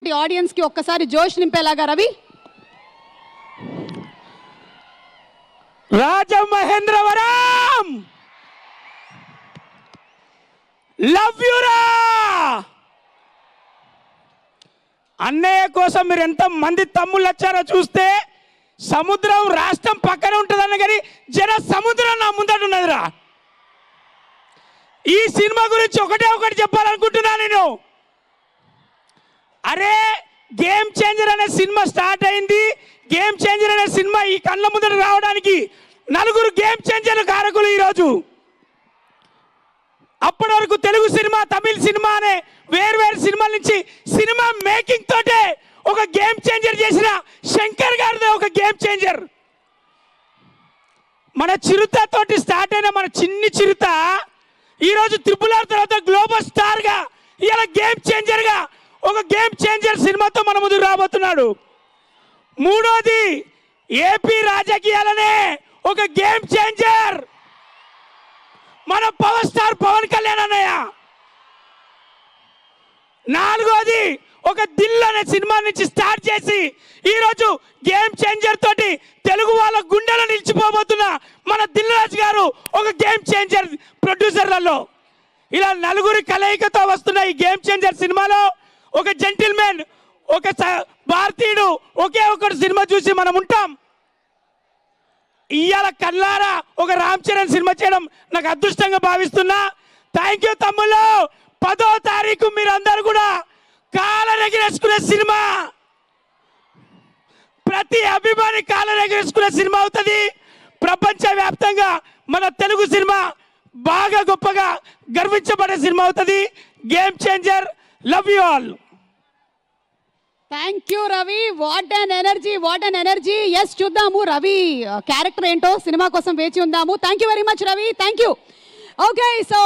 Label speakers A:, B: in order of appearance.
A: చూస్తున్నటువంటి ఆడియన్స్ కి ఒక్కసారి జోష్ నింపేలాగా రవి.
B: రాజమహేంద్రవరం లవ్ యు రా. అన్నయ్య కోసం మీరు ఎంత మంది తమ్ముళ్ళు వచ్చారో చూస్తే సముద్రం రాష్ట్రం పక్కన ఉంటుందన్న కానీ జన సముద్రం నా ముందట ఉన్నదిరా. ఈ సినిమా గురించి ఒకటి చెప్పాలనుకుంటున్నా నేను. అరే గేమ్ చేంజర్ అనే సినిమా స్టార్ట్ అయింది. గేమ్ చేంజర్ అనే సినిమా ఈ కళ్ళ ముందర రావడానికి నలుగురు గేమ్ చేంజర్ కారకులు ఈరోజు. అప్పటి వరకు తెలుగు సినిమా, తమిళ సినిమా అనే వేరు సినిమాల నుంచి సినిమా మేకింగ్ తోటే ఒక గేమ్ చేంజర్ చేసిన శంకర్ గారిదే ఒక గేమ్ చేంజర్. మన చిరుత తోటి స్టార్ట్ అయిన మన చిన్ని చిరుత ఈరోజు త్రిపుల్ ఆర్ తర్వాత గ్లోబల్ స్టార్ గా ఇలా గేమ్ చేంజర్ గా ఒక గేమ్ చేంజర్ సినిమాతో మన ముందుకు రాబోతున్నాడు. మూడోది ఏపీ రాజకీయాలనే ఒక గేమ్ చేంజర్ మన పవర్ స్టార్ పవన్ కళ్యాణ్ అన్నయ్య. నాలుగోది ఒక దిల్ అనే సినిమా నుంచి స్టార్ట్ చేసి ఈరోజు గేమ్ చేంజర్ తోటి తెలుగు వాళ్ళ గుండెలో నిలిచిపోబోతున్న మన దిల్ రాజు గారు ఒక గేమ్ చేంజర్ ప్రొడ్యూసర్లలో. ఇలా నలుగురి కలయికతో వస్తున్న ఈ గేమ్ చేంజర్ సినిమాలో ఒక జెంటిల్మెన్, ఒక భారతీయుడు ఒకే ఒకటి సినిమా చూసి మనం ఉంటాం. ఇవాళ కల్లారా ఒక రామ్ చరణ్ సినిమా చేయడం నాకు అదృష్టంగా భావిస్తున్నా. థ్యాంక్ యూ తమ్ముళ్ళు. 10వ తారీఖు మీరు అందరు కూడా కాలరెగరేసుకునే సినిమా, ప్రతి అభిమాని కాలరెగరేసుకునే సినిమా అవుతుంది. ప్రపంచవ్యాప్తంగా మన తెలుగు సినిమా బాగా గొప్పగా గర్వించబడే సినిమా అవుతుంది. Game changer. Love you all.
A: Thank you Ravi. What an energy, what an energy. Yes, చూద్దాము రవి క్యారెక్టర్ ఏంటో, సినిమా కోసం వేచి ఉందాము. Thank you very much Ravi. Thank you. Okay, so